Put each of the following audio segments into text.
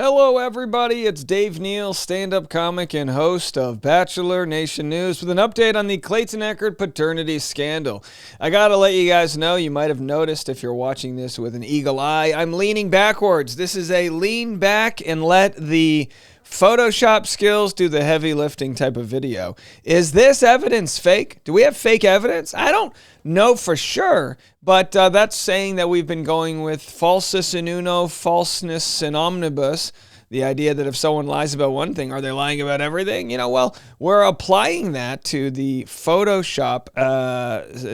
Hello, everybody. It's Dave Neal, stand-up comic and host of Bachelor Nation News with an update on the Clayton Accuser paternity scandal. I gotta let you guys know, you might have noticed if you're watching this with an eagle eye, I'm leaning backwards. This is a lean back and let the Photoshop skills do the heavy lifting type of video. Is this evidence fake? Do we have fake evidence? I don't know for sure, but that's saying that we've been going with falsus in uno, falseness in omnibus. The idea that if someone lies about one thing, are they lying about everything? Well, we're applying that to the Photoshop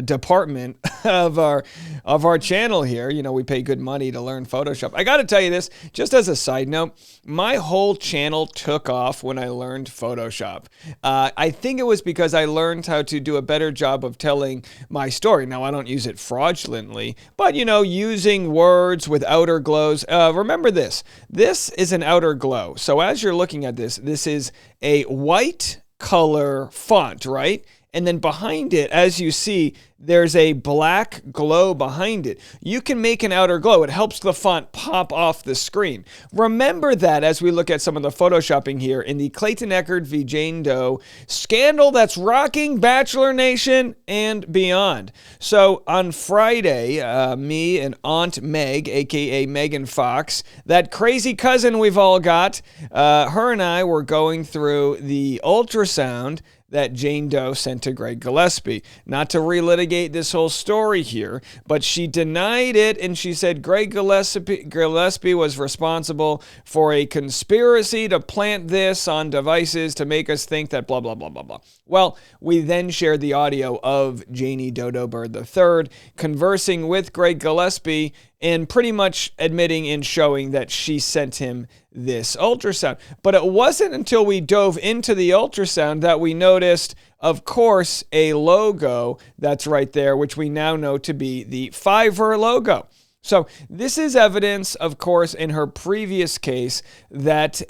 department of our channel here. We pay good money to learn Photoshop. I got to tell you this, just as a side note, my whole channel took off when I learned Photoshop. I think it was because I learned how to do a better job of telling my story. Now, I don't use it fraudulently, but, using words with outer glows. Remember this. This is an outer glow. So as you're looking at this is a white color font, right? And then behind it, as you see, there's a black glow behind it. You can make an outer glow. It helps the font pop off the screen. Remember that as we look at some of the photoshopping here in the Clayton Accuser v. Jane Doe scandal that's rocking Bachelor Nation and beyond. So on Friday, me and Aunt Meg, aka Megan Fox, that crazy cousin we've all got, her and I were going through the ultrasound that Jane Doe sent to Greg Gillespie. Not to relitigate this whole story here, but she denied it, and she said Greg Gillespie was responsible for a conspiracy to plant this on devices to make us think that blah, blah, blah, blah, blah. Well, we then shared the audio of Janie Dodo Bird III conversing with Greg Gillespie and pretty much admitting and showing that she sent him this ultrasound. But it wasn't until we dove into the ultrasound that we noticed, of course, a logo that's right there, which we now know to be the Fiverr logo. So this is evidence, of course, in her previous case that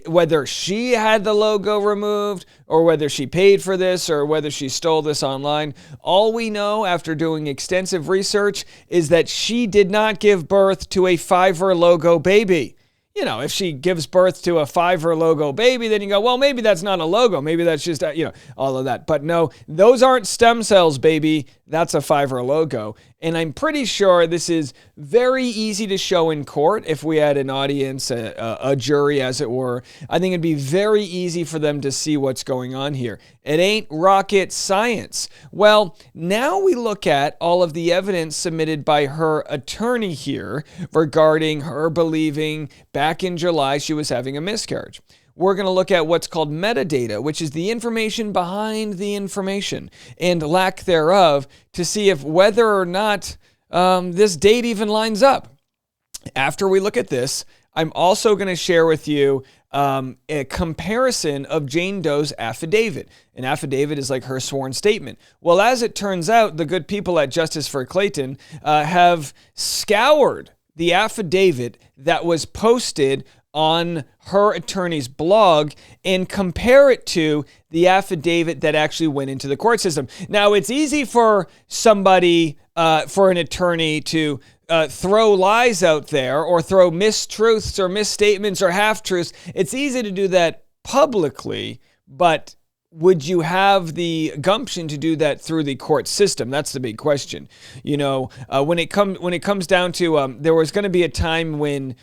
whether she had the logo removed or whether she paid for this or whether she stole this online, all we know after doing extensive research is that she did not give birth to a Fiverr logo baby. If she gives birth to a Fiverr logo baby, then you go, well, maybe that's not a logo. Maybe that's just, all of that. But no, those aren't stem cells, baby. That's a Fiverr logo. And I'm pretty sure this is very easy to show in court if we had an audience, a jury, as it were. I think it'd be very easy for them to see what's going on here. It ain't rocket science. Well, now we look at all of the evidence submitted by her attorney here regarding her believing back in July she was having a miscarriage. We're going to look at what's called metadata, which is the information behind the information and lack thereof to see if whether or not this date even lines up. After we look at this, I'm also going to share with you a comparison of Jane Doe's affidavit. An affidavit is like her sworn statement. Well, as it turns out, the good people at Justice for Clayton have scoured the affidavit that was posted on her attorney's blog and compare it to the affidavit that actually went into the court system. Now, it's easy for somebody, for an attorney to throw lies out there or throw mistruths or misstatements or half-truths. It's easy to do that publicly, but would you have the gumption to do that through the court system? That's the big question. When it comes down to, there was going to be a time when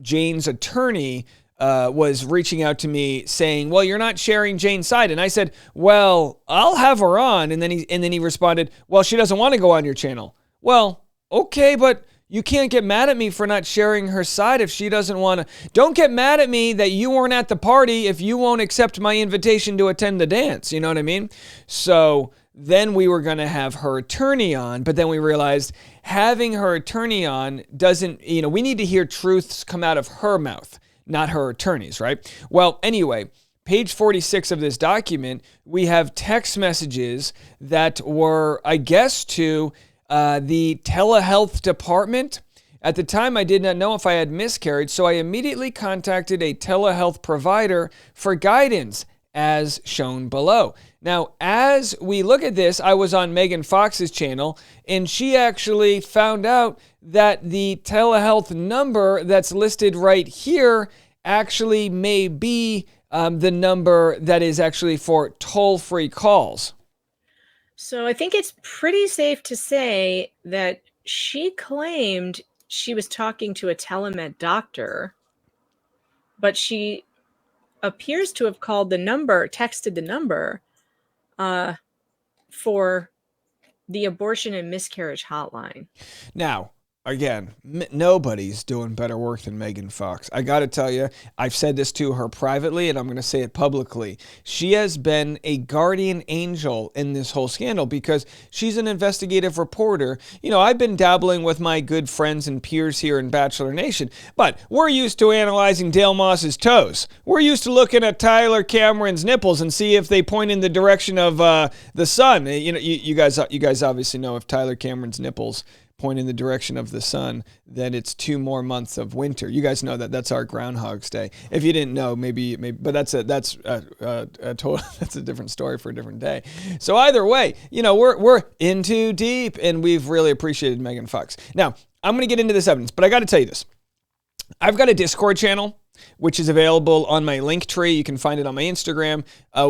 Jane's attorney was reaching out to me saying, well, you're not sharing Jane's side. And I said, well, I'll have her on. And then he responded, well, she doesn't want to go on your channel. Well, okay, but you can't get mad at me for not sharing her side if she doesn't want to. Don't get mad at me that you weren't at the party if you won't accept my invitation to attend the dance. You know what I mean? So then we were going to have her attorney on, but then we realized having her attorney on doesn't, we need to hear truths come out of her mouth, not her attorney's, right? Well, anyway, page 46 of this document, we have text messages that were, I guess, to the telehealth department. At the time, I did not know if I had miscarried, so I immediately contacted a telehealth provider for guidance, as shown below. Now, as we look at this, I was on Megan Fox's channel, and she actually found out that the telehealth number that's listed right here actually may be the number that is actually for toll-free calls. So I think it's pretty safe to say that she claimed she was talking to a telemed doctor, but she appears to have texted the number for the abortion and miscarriage hotline. Now, again, nobody's doing better work than Megan Fox. I got to tell you, I've said this to her privately, and I'm going to say it publicly. She has been a guardian angel in this whole scandal because she's an investigative reporter. You know, I've been dabbling with my good friends and peers here in Bachelor Nation, but we're used to analyzing Dale Moss's toes. We're used to looking at Tyler Cameron's nipples and see if they point in the direction of the sun. You know, you guys obviously know if Tyler Cameron's nipples point in the direction of the sun, then it's 2 more months of winter. You guys know that that's our Groundhog's Day. If you didn't know, maybe, but that's a different story for a different day. So either way, you know, we're in too deep, and we've really appreciated Megan Fox. Now, I'm going to get into this evidence, but I got to tell you this. I've got a Discord channel, which is available on my link tree. You can find it on my Instagram.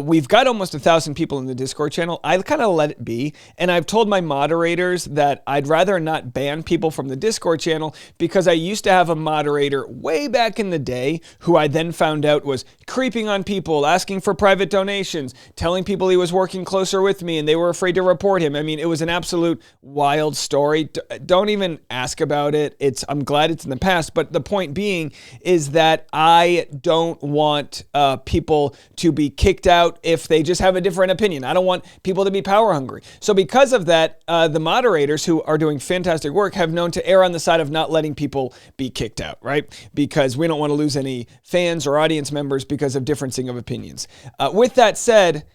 We've got almost 1,000 people in the Discord channel. I kind of let it be. And I've told my moderators that I'd rather not ban people from the Discord channel because I used to have a moderator way back in the day who I then found out was creeping on people, asking for private donations, telling people he was working closer with me and they were afraid to report him. I mean, it was an absolute wild story. Don't even ask about it. I'm glad it's in the past. But the point being is that I don't want people to be kicked out if they just have a different opinion. I don't want people to be power hungry. So because of that, the moderators who are doing fantastic work have known to err on the side of not letting people be kicked out, right? Because we don't want to lose any fans or audience members because of differencing of opinions. With that said,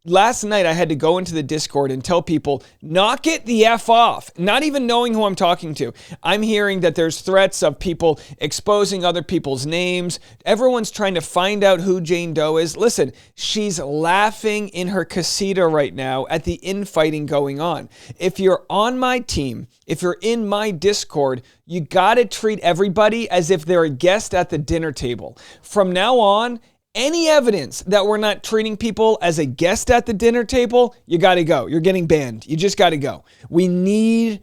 last night I had to go into the Discord and tell people, knock it the F off, not even knowing who I'm talking to. I'm hearing that there's threats of people exposing other people's names. Everyone's trying to find out who Jane Doe is. Listen, she's laughing in her casita right now at the infighting going on. If you're on my team, if you're in my Discord, you got to treat everybody as if they're a guest at the dinner table. From now on, any evidence that we're not treating people as a guest at the dinner table, you got to go. You're getting banned. You just got to go. We need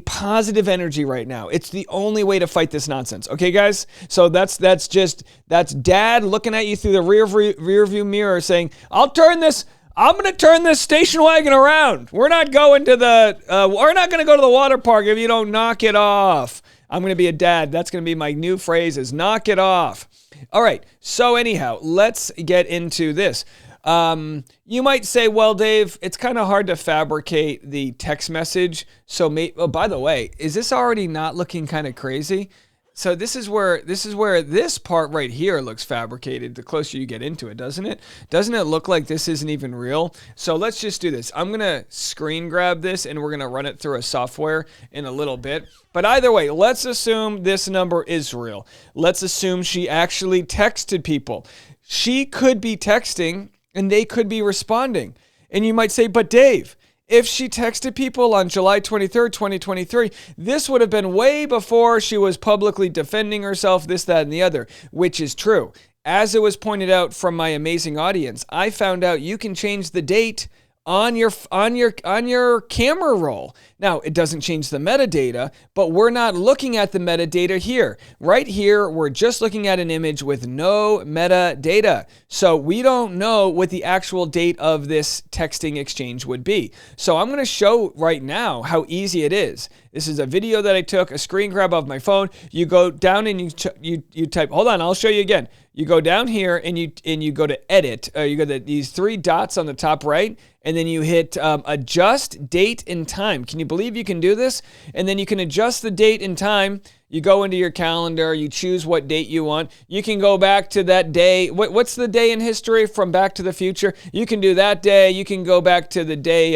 positive energy right now. It's the only way to fight this nonsense. Okay, guys? So that's dad looking at you through the rear view mirror saying, I'm going to turn this station wagon around. We're not going to we're not going to go to the water park if you don't knock it off. I'm going to be a dad. That's going to be my new phrase is knock it off. All right. So anyhow, let's get into this. You might say, well, Dave, it's kind of hard to fabricate the text message. So by the way, is this already not looking kind of crazy? So this is where this part right here looks fabricated the closer you get into it, doesn't it? Doesn't it look like this isn't even real? So let's just do this. I'm going to screen grab this and we're going to run it through a software in a little bit. But either way, let's assume this number is real. Let's assume she actually texted people. She could be texting and they could be responding. And you might say, but Dave, if she texted people on July 23rd, 2023, this would have been way before she was publicly defending herself, this, that, and the other, which is true. As it was pointed out from my amazing audience, I found out you can change the date on your camera roll. Now, it doesn't change the metadata, but we're not looking at the metadata here. Right here, we're just looking at an image with no metadata. So we don't know what the actual date of this texting exchange would be. So I'm going to show right now how easy it is. This is a video that I took, a screen grab of my phone. You go down and you type, hold on, I'll show you again. You go down here and you go to edit. You go to these 3 dots on the top right, and then you hit adjust date and time. Can you believe you can do this? And then you can adjust the date and time. You go into your calendar, you choose what date you want. You can go back to that day. What's the day in history from Back to the Future? You can do that day. You can go back to the day,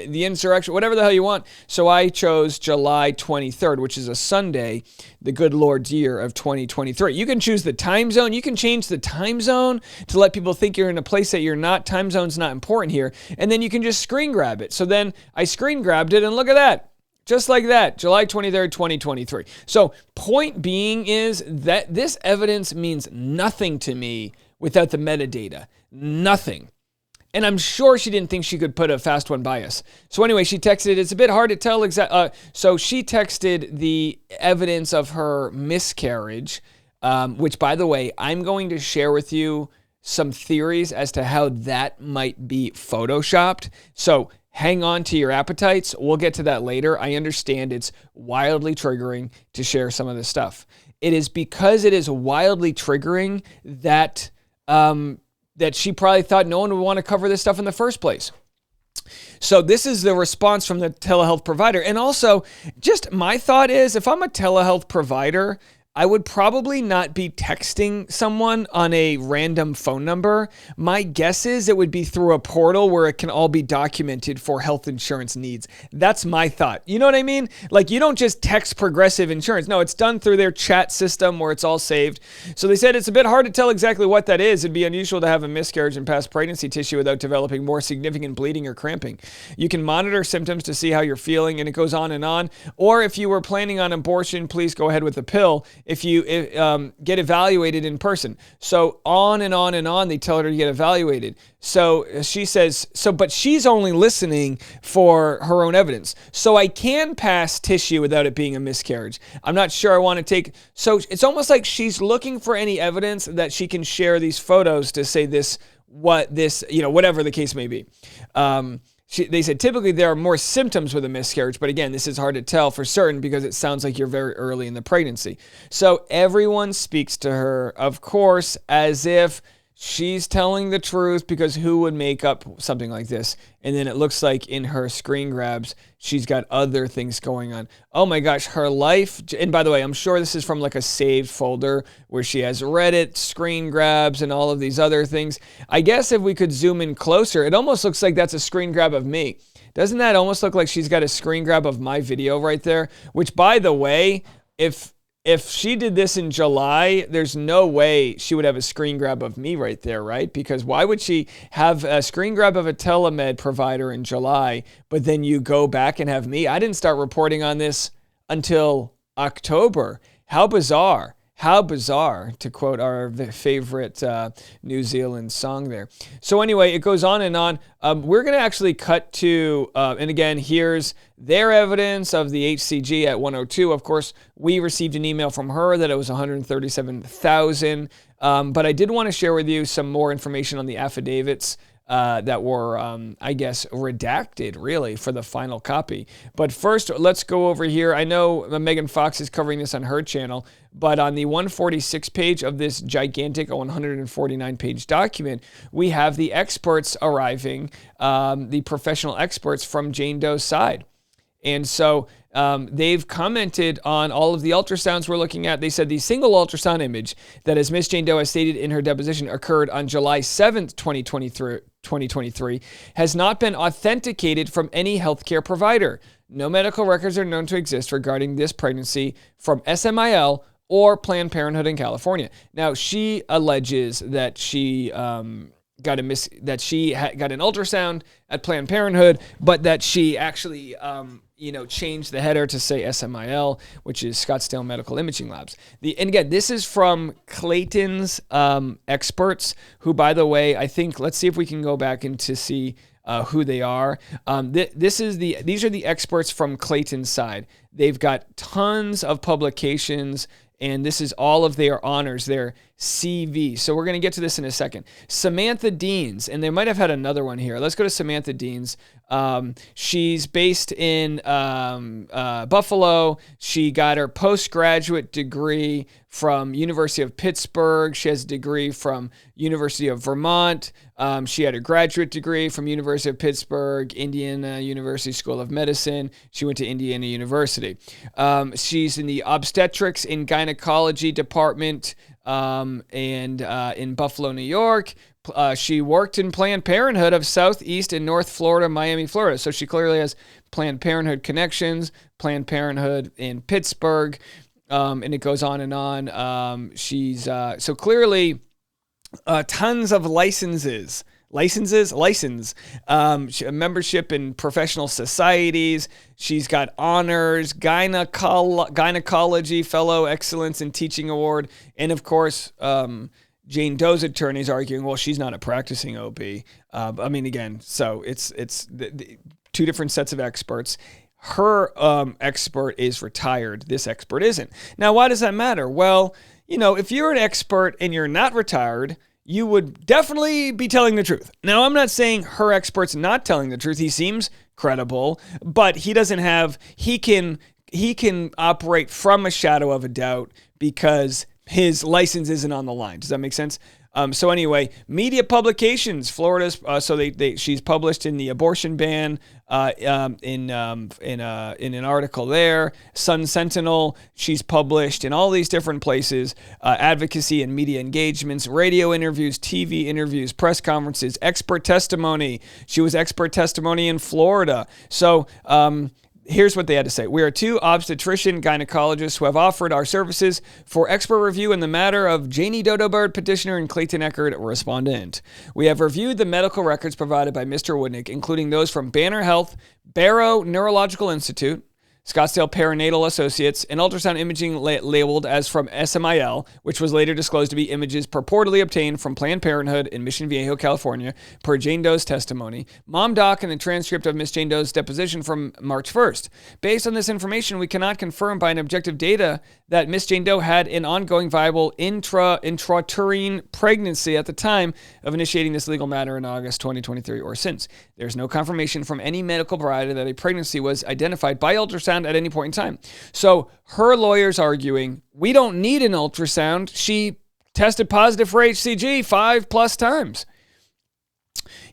the insurrection, whatever the hell you want. So I chose July 23rd, which is a Sunday, the good Lord's year of 2023. You can choose the time zone. You can change the time zone to let people think you're in a place that you're not. Time zone's not important here. And then you can just screen grab it. So then I screen grabbed it, and look at that. Just like that, July 23rd, 2023. So point being is that this evidence means nothing to me without the metadata. Nothing. And I'm sure she didn't think she could put a fast one bias. So anyway, she texted, it's a bit hard to tell exactly. So she texted the evidence of her miscarriage, which, by the way, I'm going to share with you some theories as to how that might be photoshopped. So hang on to your appetites. We'll get to that later. I understand it's wildly triggering to share some of this stuff. It is because it is wildly triggering that that she probably thought no one would want to cover this stuff in the first place. So this is the response from the telehealth provider. And also, just my thought is, if I'm a telehealth provider, I would probably not be texting someone on a random phone number. My guess is it would be through a portal where it can all be documented for health insurance needs. That's my thought. You know what I mean? Like, you don't just text Progressive Insurance. No, it's done through their chat system where it's all saved. So they said it's a bit hard to tell exactly what that is. It'd be unusual to have a miscarriage in past pregnancy tissue without developing more significant bleeding or cramping. You can monitor symptoms to see how you're feeling, and it goes on and on. Or if you were planning on abortion, please go ahead with the pill. If you get evaluated in person. So on and on and on, they tell her to get evaluated. So she says, but she's only listening for her own evidence. So I can pass tissue without it being a miscarriage. I'm not sure I want to take, so it's almost like she's looking for any evidence that she can share these photos to say whatever the case may be. They said typically there are more symptoms with a miscarriage, but again, this is hard to tell for certain because it sounds like you're very early in the pregnancy. So everyone speaks to her, of course, as if she's telling the truth, because who would make up something like this? And then it looks like in her screen grabs, she's got other things going on. Oh my gosh, her life. And by the way, I'm sure this is from like a saved folder where she has Reddit, screen grabs, and all of these other things. I guess if we could zoom in closer, it almost looks like that's a screen grab of me. Doesn't that almost look like she's got a screen grab of my video right there? Which, by the way, if she did this in July, there's no way she would have a screen grab of me right there, right? Because why would she have a screen grab of a telemed provider in July, but then you go back and have me? I didn't start reporting on this until October. How bizarre. How bizarre, to quote our favorite New Zealand song there. So anyway, it goes on and on. We're going to actually cut to, and again, here's their evidence of the HCG at 102. Of course, we received an email from her that it was 137,000. But I did want to share with you some more information on the affidavits that were, I guess, redacted, really, for the final copy. But first, let's go over here. I know Megan Fox is covering this on her channel, but on the 146 page of this gigantic 149-page document, we have the experts arriving, the professional experts from Jane Doe's side. And so they've commented on all of the ultrasounds we're looking at. They said the single ultrasound image that, as Miss Jane Doe has stated in her deposition, occurred on July 7th, 2023, has not been authenticated from any healthcare provider. No medical records are known to exist regarding this pregnancy from SMIL or Planned Parenthood in California. Now, she alleges that she got an ultrasound at Planned Parenthood, but that she actually changed the header to say SMIL, which is Scottsdale Medical Imaging Labs. And again, this is from Clayton's experts, who, by the way, I think, let's see if we can go back and to see who they are. These are the experts from Clayton's side. They've got tons of publications, and this is all of their honors, their CV. So we're going to get to this in a second. Samantha Deans, and they might have had another one here. Let's go to Samantha Deans. She's based in Buffalo. She got her postgraduate degree from University of Pittsburgh. She has a degree from University of Vermont. She had a graduate degree from University of Pittsburgh, Indiana University School of Medicine. She went to Indiana University. She's in the obstetrics and gynecology department in Buffalo, New York. She worked in Planned Parenthood of Southeast and North Florida, Miami, Florida. So she clearly has Planned Parenthood connections, Planned Parenthood in Pittsburgh, and it goes on and on. She's so clearly tons of licenses membership in professional societies. She's got honors, gynecology fellow, excellence in teaching award, and of course, Jane Doe's attorney's arguing, well, she's not a practicing OB. Again, so it's the two different sets of experts. Her expert is retired. This expert isn't. Now, why does that matter? Well, if you're an expert and you're not retired, you would definitely be telling the truth. Now, I'm not saying her expert's not telling the truth. He seems credible, but he can operate from a shadow of a doubt because his license isn't on the line. Does that make sense? So anyway, media publications, Florida's, she's published in the abortion ban, in an article there, Sun Sentinel, she's published in all these different places, advocacy and media engagements, radio interviews, TV interviews, press conferences, expert testimony. She was expert testimony in Florida. So, here's what they had to say. We are two obstetrician gynecologists who have offered our services for expert review in the matter of Janie Dodo Bird petitioner and Clayton Accuser respondent. We have reviewed the medical records provided by Mr. Woodnick, including those from Banner Health, Barrow Neurological Institute, Scottsdale Perinatal Associates, and ultrasound imaging labeled as from SMIL, which was later disclosed to be images purportedly obtained from Planned Parenthood in Mission Viejo, California, per Jane Doe's testimony, Mom Doc, and the transcript of Miss Jane Doe's deposition from March 1st. Based on this information, we cannot confirm by an objective data that Miss Jane Doe had an ongoing viable intrauterine pregnancy at the time of initiating this legal matter in August 2023 or since. There's no confirmation from any medical provider that a pregnancy was identified by ultrasound at any point in time. So her lawyer's arguing, we don't need an ultrasound. She tested positive for HCG 5+ times.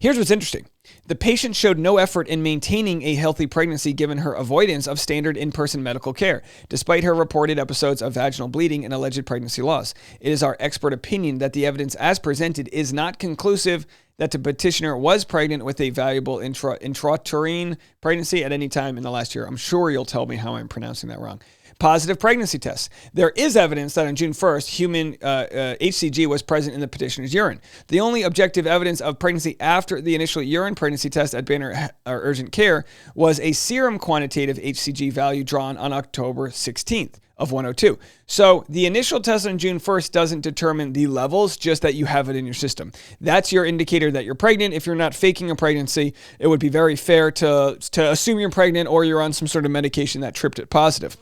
Here's what's interesting. The patient showed no effort in maintaining a healthy pregnancy given her avoidance of standard in-person medical care, despite her reported episodes of vaginal bleeding and alleged pregnancy loss. It is our expert opinion that the evidence as presented is not conclusive that the petitioner was pregnant with a valuable intrauterine pregnancy at any time in the last year. I'm sure you'll tell me how I'm pronouncing that wrong. Positive pregnancy tests. There is evidence that on June 1st, human HCG was present in the petitioner's urine. The only objective evidence of pregnancy after the initial urine pregnancy test at Banner Urgent Care was a serum quantitative HCG value drawn on October 16th of 102. So the initial test on June 1st doesn't determine the levels, just that you have it in your system. That's your indicator that you're pregnant. If you're not faking a pregnancy, it would be very fair to assume you're pregnant or you're on some sort of medication that tripped it positive.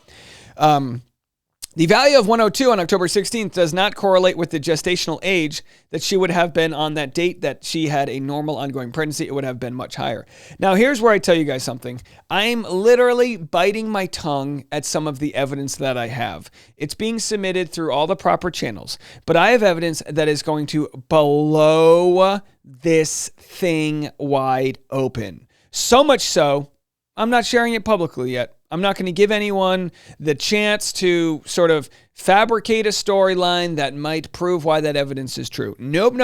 The value of 102 on October 16th does not correlate with the gestational age that she would have been on that date that she had a normal ongoing pregnancy. It would have been much higher. Now, here's where I tell you guys something. I'm literally biting my tongue at some of the evidence that I have. It's being submitted through all the proper channels, but I have evidence that is going to blow this thing wide open. So much so, I'm not sharing it publicly yet. I'm not going to give anyone the chance to sort of fabricate a storyline that might prove why that evidence is true. Nope.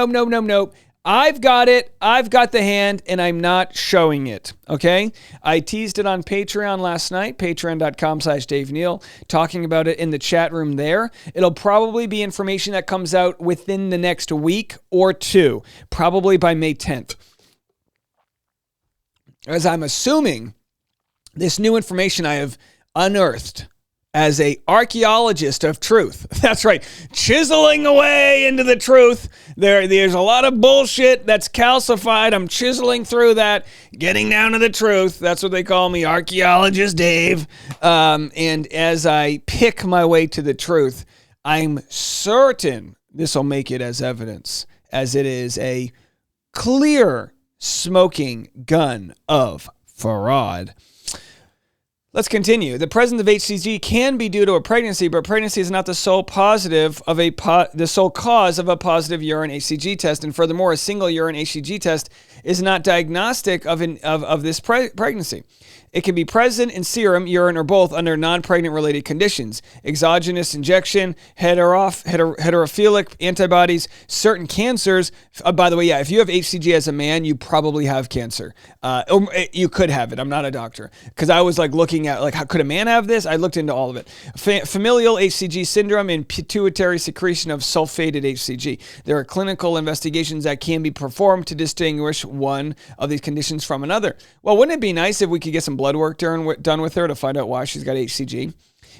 I've got it. I've got the hand, and I'm not showing it, okay? I teased it on Patreon last night, patreon.com/Dave Neal, talking about it in the chat room there. It'll probably be information that comes out within the next week or two, probably by May 10th. As I'm assuming this new information I have unearthed as a archaeologist of truth. That's right, chiseling away into the truth. There's a lot of bullshit that's calcified. I'm chiseling through that, getting down to the truth. That's what they call me, Archaeologist Dave. And as I pick my way to the truth, I'm certain this will make it as evidence, as it is a clear smoking gun of fraud. Let's continue. The presence of HCG can be due to a pregnancy, but pregnancy is not the sole cause of a positive urine HCG test. And furthermore, a single urine HCG test is not diagnostic of this pregnancy. It can be present in serum, urine, or both under non-pregnant related conditions. Exogenous injection, heterophilic antibodies, certain cancers. By the way, yeah, if you have HCG as a man, you probably have cancer. You could have it. I'm not a doctor. Because I was like looking at, like, how could a man have this? I looked into all of it. Familial HCG syndrome and pituitary secretion of sulfated HCG. There are clinical investigations that can be performed to distinguish one of these conditions from another. Well, wouldn't it be nice if we could get some blood work done with her to find out why she's got HCG?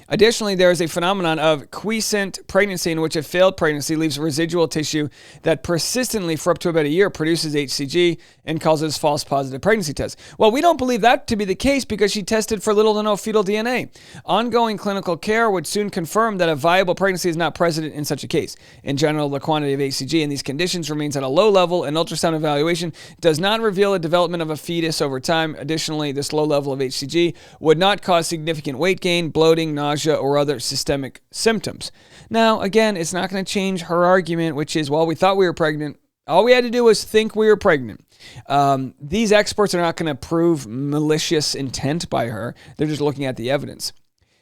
Additionally, there is a phenomenon of quiescent pregnancy in which a failed pregnancy leaves residual tissue that persistently for up to about a year produces HCG and causes false positive pregnancy tests. Well, we don't believe that to be the case because she tested for little to no fetal DNA. Ongoing clinical care would soon confirm that a viable pregnancy is not present in such a case. In general, the quantity of HCG in these conditions remains at a low level, and ultrasound evaluation does not reveal a development of a fetus over time. Additionally, this low level of HCG would not cause significant weight gain, bloating, nausea, or other systemic symptoms. Now, again, it's not going to change her argument, which is, well, we thought we were pregnant. All we had to do was think we were pregnant. These experts are not going to prove malicious intent by her. They're just looking at the evidence.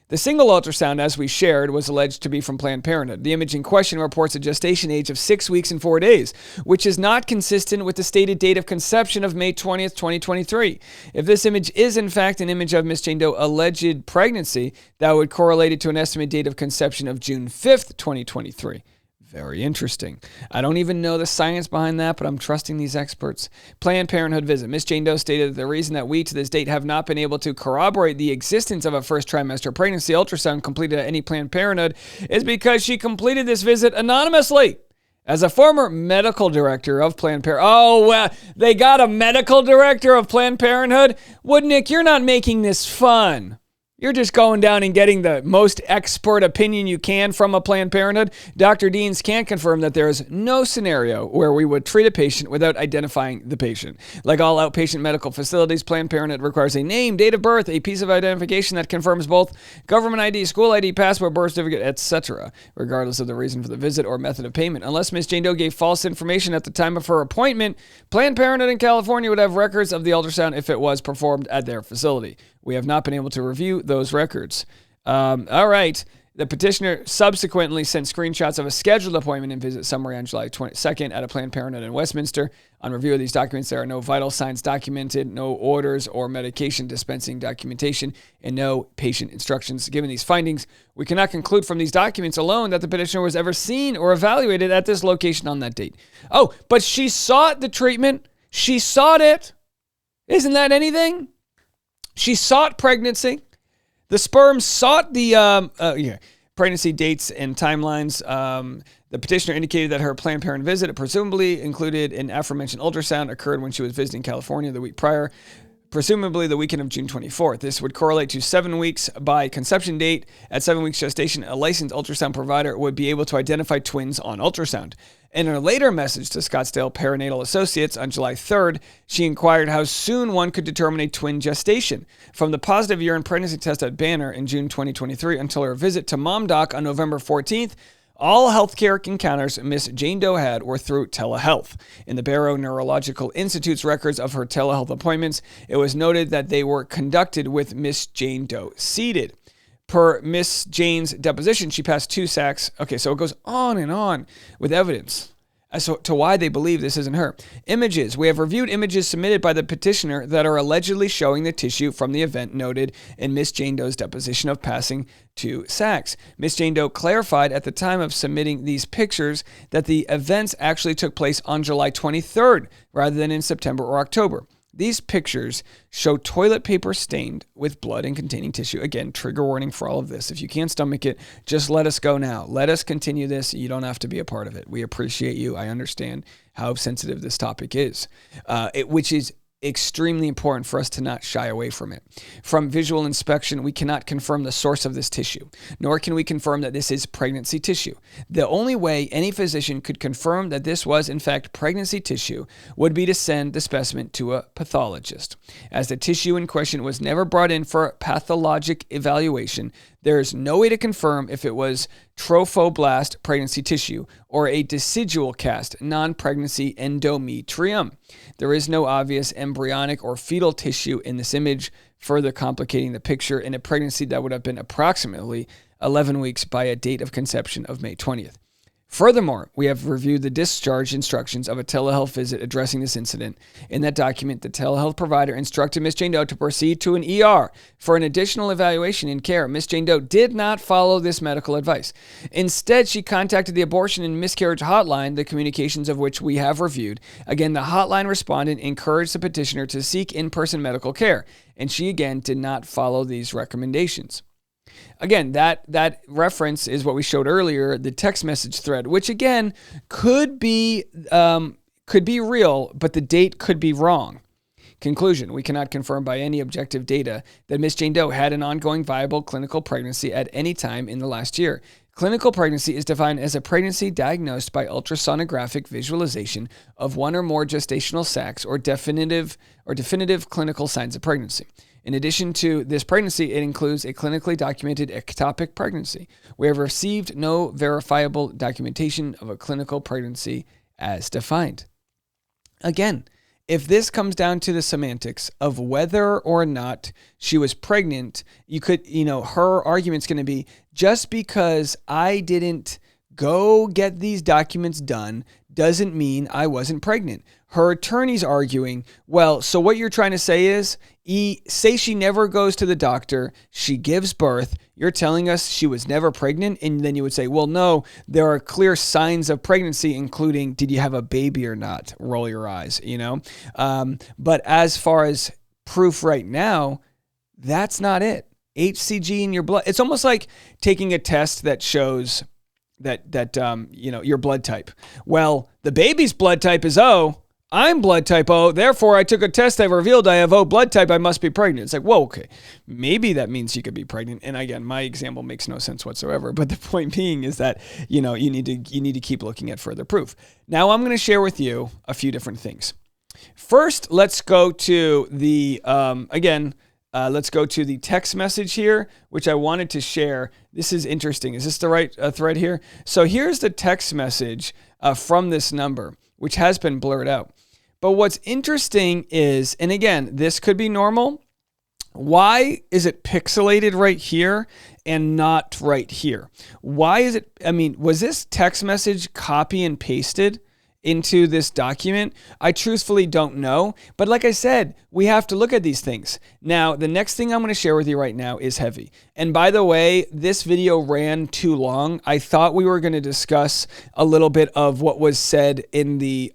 The single ultrasound, as we shared, was alleged to be from Planned Parenthood. The image in question reports a gestation age of 6 weeks and 4 days, which is not consistent with the stated date of conception of May 20th, 2023. If this image is in fact an image of Miss Jane Doe's alleged pregnancy, that would correlate it to an estimated date of conception of June 5th, 2023. Very interesting. I don't even know the science behind that, but I'm trusting these experts. Planned Parenthood visit. Miss Jane Doe stated that the reason that we to this date have not been able to corroborate the existence of a first trimester pregnancy ultrasound completed at any Planned Parenthood is because she completed this visit anonymously. As a former medical director of Planned Parenthood, they got a medical director of Planned Parenthood? Well, Nick, you're not making this fun. You're just going down and getting the most expert opinion you can from a Planned Parenthood. Dr. Deans can confirm that there is no scenario where we would treat a patient without identifying the patient. Like all outpatient medical facilities, Planned Parenthood requires a name, date of birth, a piece of identification that confirms both government ID, school ID, passport, birth certificate, etc., regardless of the reason for the visit or method of payment. Unless Ms. Jane Doe gave false information at the time of her appointment, Planned Parenthood in California would have records of the ultrasound if it was performed at their facility. We have not been able to review those records. All right. The petitioner subsequently sent screenshots of a scheduled appointment and visit summary on July 22nd at a Planned Parenthood in Westminster. On review of these documents, there are no vital signs documented, no orders or medication dispensing documentation, and no patient instructions. Given these findings, we cannot conclude from these documents alone that the petitioner was ever seen or evaluated at this location on that date. Oh, but she sought the treatment. She sought it. Isn't that anything? She sought pregnancy. The sperm sought the pregnancy dates and timelines. The petitioner indicated that her Planned Parenthood visit, presumably included an aforementioned ultrasound, occurred when she was visiting California the week prior, presumably the weekend of June 24th. This would correlate to 7 weeks by conception date. At 7 weeks gestation, a licensed ultrasound provider would be able to identify twins on ultrasound. In her later message to Scottsdale Perinatal Associates on July 3rd, she inquired how soon one could determine a twin gestation. From the positive urine pregnancy test at Banner in June 2023 until her visit to MomDoc on November 14th, all healthcare encounters Miss Jane Doe had were through telehealth. In the Barrow Neurological Institute's records of her telehealth appointments, it was noted that they were conducted with Miss Jane Doe seated. Per Miss Jane's deposition, she passed 2 sacks. Okay, so it goes on and on with evidence as to why they believe this isn't her. Images. We have reviewed images submitted by the petitioner that are allegedly showing the tissue from the event noted in Miss Jane Doe's deposition of passing 2 sacks. Miss Jane Doe clarified at the time of submitting these pictures that the events actually took place on July 23rd rather than in September or October. These pictures show toilet paper stained with blood and containing tissue. Again, trigger warning for all of this. If you can't stomach it, just let us go now. Let us continue this. You don't have to be a part of it. We appreciate you. I understand how sensitive this topic is, which is extremely important for us to not shy away from it. From visual inspection, we cannot confirm the source of this tissue, nor can we confirm that this is pregnancy tissue. The only way any physician could confirm that this was in fact pregnancy tissue would be to send the specimen to a pathologist. As the tissue in question was never brought in for pathologic evaluation, There is no way to confirm if it was trophoblast pregnancy tissue or a decidual cast non-pregnancy endometrium. There is no obvious embryonic or fetal tissue in this image, further complicating the picture in a pregnancy that would have been approximately 11 weeks by a date of conception of May 20th. Furthermore, we have reviewed the discharge instructions of a telehealth visit addressing this incident. In that document, the telehealth provider instructed Ms. Jane Doe to proceed to an ER for an additional evaluation and care. Ms. Jane Doe did not follow this medical advice. Instead, she contacted the abortion and miscarriage hotline, the communications of which we have reviewed. Again, the hotline respondent encouraged the petitioner to seek in-person medical care, and she again did not follow these recommendations. Again, that reference is what we showed earlier, the text message thread, which again could be real, but the date could be wrong. Conclusion, we cannot confirm by any objective data that Ms. Jane Doe had an ongoing viable clinical pregnancy at any time in the last year. Clinical pregnancy is defined as a pregnancy diagnosed by ultrasonographic visualization of one or more gestational sacs or definitive clinical signs of pregnancy. In addition to this pregnancy, it includes a clinically documented ectopic pregnancy. We have received no verifiable documentation of a clinical pregnancy as defined. Again, if this comes down to the semantics of whether or not she was pregnant, her argument's going to be, just because I didn't go get these documents done doesn't mean I wasn't pregnant. Her attorney's arguing, well, so what you're trying to say is, say she never goes to the doctor, she gives birth, you're telling us she was never pregnant? And then you would say, well, no, there are clear signs of pregnancy, including, did you have a baby or not? Roll your eyes, But as far as proof right now, that's not it. HCG in your blood. It's almost like taking a test that shows your blood type. Well, the baby's blood type is O. I'm blood type O. Therefore, I took a test that revealed I have O blood type. I must be pregnant. It's like, whoa, okay. Maybe that means you could be pregnant. And again, my example makes no sense whatsoever. But the point being is that, you need to keep looking at further proof. Now, I'm going to share with you a few different things. First, let's go to the, let's go to the text message here, which I wanted to share. This is interesting. Is this the right thread here? So here's the text message from this number, which has been blurred out. But what's interesting is, and again, this could be normal. Why is it pixelated right here and not right here? Why is it, was this text message copy and pasted into this document? I truthfully don't know. But like I said, we have to look at these things. Now, the next thing I'm going to share with you right now is heavy. And by the way, this video ran too long. I thought we were going to discuss a little bit of what was said in the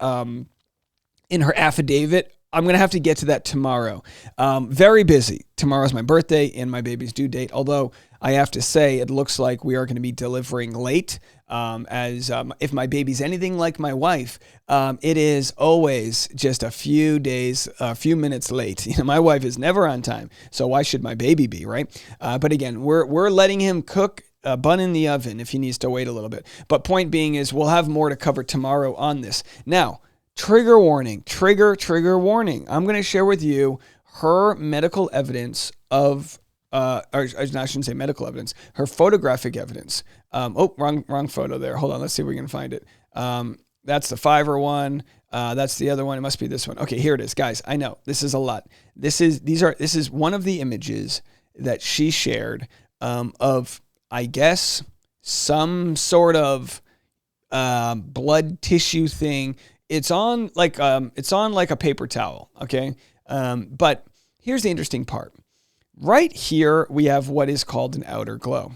in her affidavit. I'm going to have to get to that tomorrow. Very busy. Tomorrow's my birthday and my baby's due date. Although I have to say, it looks like we are going to be delivering late. If my baby's anything like my wife, it is always just a few days, a few minutes late. My wife is never on time. So why should my baby be, right? But again, we're letting him cook a bun in the oven if he needs to wait a little bit. But point being is, we'll have more to cover tomorrow on this. Now, trigger warning, trigger warning. I'm going to share with you her medical evidence of, or I shouldn't say medical evidence, her photographic evidence. Wrong photo there. Hold on. Let's see if we can find it. That's the Fiverr one. That's the other one. It must be this one. Okay, here it is. Guys, I know this is a lot. This is one of the images that she shared, of, I guess, some sort of, blood tissue thing. It's on like a paper towel, okay? But here's the interesting part. Right here, we have what is called an outer glow.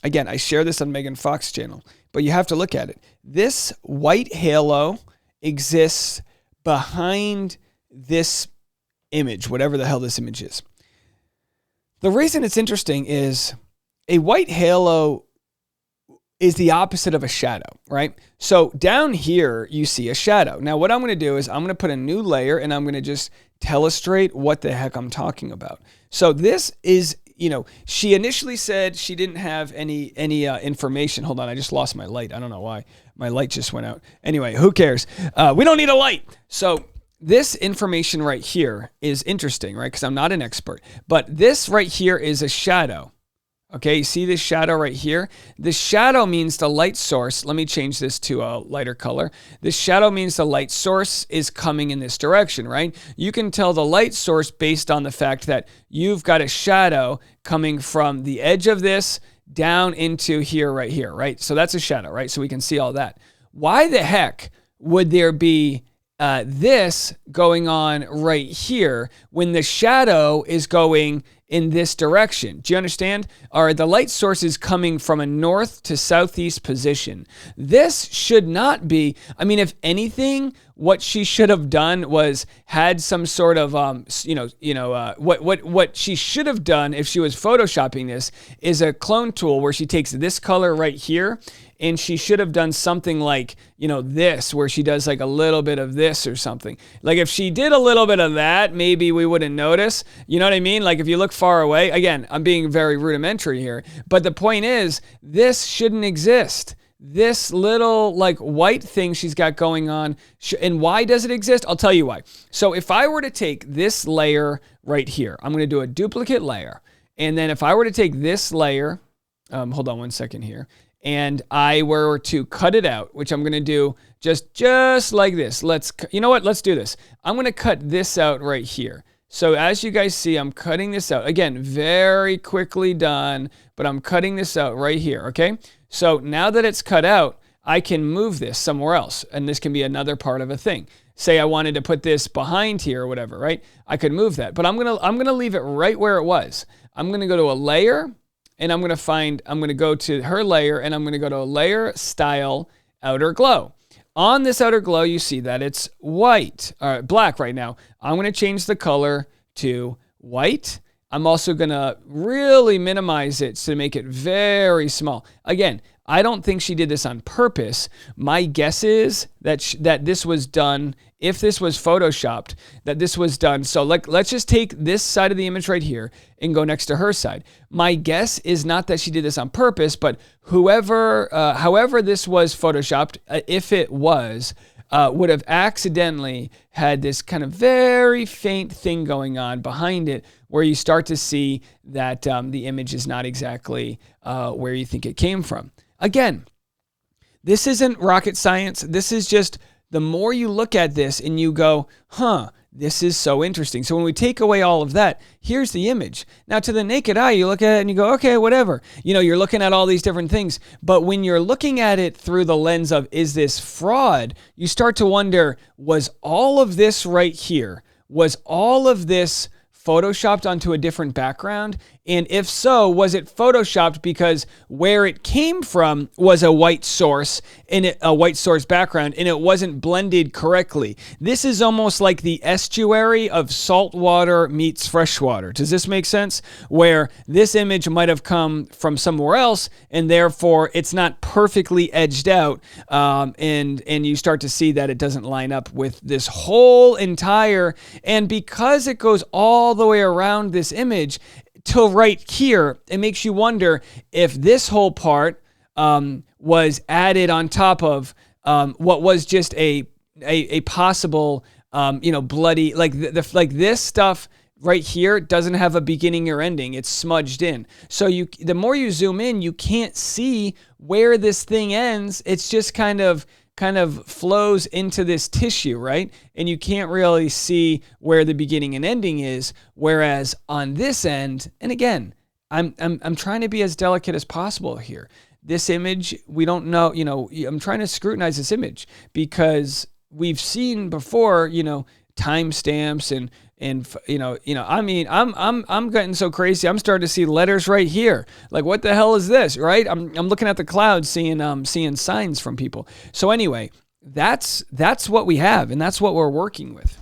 Again, I share this on Megan Fox's channel, but you have to look at it. This white halo exists behind this image, whatever the hell this image is. The reason it's interesting is a white halo is the opposite of a shadow, right? So down here, you see a shadow. Now, what I'm going to do is I'm going to put a new layer and I'm going to just telestrate what the heck I'm talking about. So this is, she initially said she didn't have any information. Hold on, I just lost my light. I don't know why. My light just went out. Anyway, who cares? We don't need a light. So this information right here is interesting, right? Because I'm not an expert. But this right here is a shadow. Okay, you see this shadow right here? The shadow means the light source. Let me change this to a lighter color. The shadow means the light source is coming in this direction, right? You can tell the light source based on the fact that you've got a shadow coming from the edge of this down into here, right? So that's a shadow, right? So we can see all that. Why the heck would there be this going on right here when the shadow is going in this direction? Do you understand? Or the light source is coming from a north to southeast position. This should not be, I mean, if anything, what she should have done was had some sort of, what she should have done if she was photoshopping this is a clone tool where she takes this color right here, and she should have done something like, this, where she does like a little bit of this or something. Like if she did a little bit of that, maybe we wouldn't notice. You know what I mean? Like if you look far away, again, I'm being very rudimentary here, but the point is, this shouldn't exist. This little like white thing she's got going on. And why does it exist? I'll tell you why. So if I were to take this layer right here, I'm going to do a duplicate layer. And then if I were to take this layer, hold on one second here, and I were to cut it out, which I'm going to do just like this. You know what? Let's do this. I'm going to cut this out right here. So as you guys see, I'm cutting this out. Again, very quickly done, but I'm cutting this out right here, okay? So now that it's cut out, I can move this somewhere else, and this can be another part of a thing. Say I wanted to put this behind here or whatever, right? I could move that, but I'm gonna leave it right where it was. I'm gonna go to a layer, and I'm going to go to her layer, and I'm going to go to a layer, style, outer glow. On this outer glow, you see that it's black right now. I'm going to change the color to white. I'm also going to really minimize it to make it very small. Again, I don't think she did this on purpose. My guess is that this was done, if this was photoshopped, that this was done. So let's just take this side of the image right here and go next to her side. My guess is not that she did this on purpose, but however this was photoshopped, if it was, would have accidentally had this kind of very faint thing going on behind it where you start to see that the image is not exactly where you think it came from. Again, this isn't rocket science. This is just the more you look at this and you go, this is so interesting. So when we take away all of that, here's the image. Now to the naked eye, you look at it and you go, okay, whatever. You're looking at all these different things. But when you're looking at it through the lens of, is this fraud? You start to wonder, was all of this right here, was all of this photoshopped onto a different background? And if so, was it photoshopped because where it came from was a white source and a white source background, and it wasn't blended correctly? This is almost like the estuary of saltwater meets freshwater. Does this make sense? Where this image might have come from somewhere else, and therefore it's not perfectly edged out, and you start to see that it doesn't line up with this whole entire, and because it goes all the way around this image till right here, it makes you wonder if this whole part was added on top of what was just a possible bloody, like this stuff right here doesn't have a beginning or ending. It's smudged in. So the more you zoom in, you can't see where this thing ends. It's just kind of flows into this tissue, right? And you can't really see where the beginning and ending is. Whereas on this end, and again, I'm trying to be as delicate as possible here. This image, we don't know, I'm trying to scrutinize this image because we've seen before, timestamps and I mean, I'm getting so crazy. I'm starting to see letters right here. Like, what the hell is this, right? I'm looking at the clouds, seeing signs from people. So anyway, that's what we have, and that's what we're working with.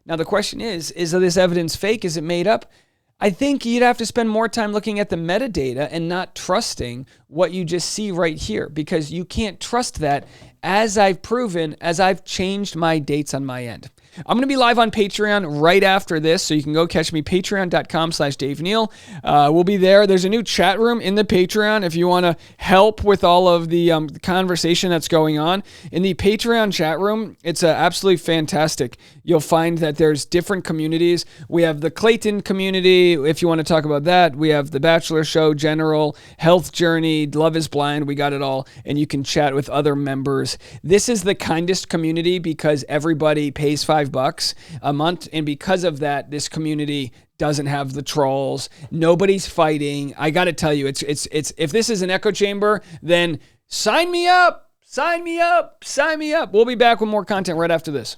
Now the question is this evidence fake? Is it made up? I think you'd have to spend more time looking at the metadata and not trusting what you just see right here, because you can't trust that, as I've proven, as I've changed my dates on my end. I'm going to be live on Patreon right after this, so you can go catch me, patreon.com/Dave Neal. We'll be there. There's a new chat room in the Patreon if you want to help with all of the conversation that's going on. In the Patreon chat room, it's absolutely fantastic. You'll find that there's different communities. We have the Clayton community, if you want to talk about that. We have the Bachelor Show, General, Health Journey, Love is Blind. We got it all, and you can chat with other members. This is the kindest community because everybody pays $5 a month, and because of that, this community doesn't have the trolls. Nobody's fighting. I got to tell you, it's if this is an echo chamber, then sign me up. Sign me up. Sign me up. We'll be back with more content right after this.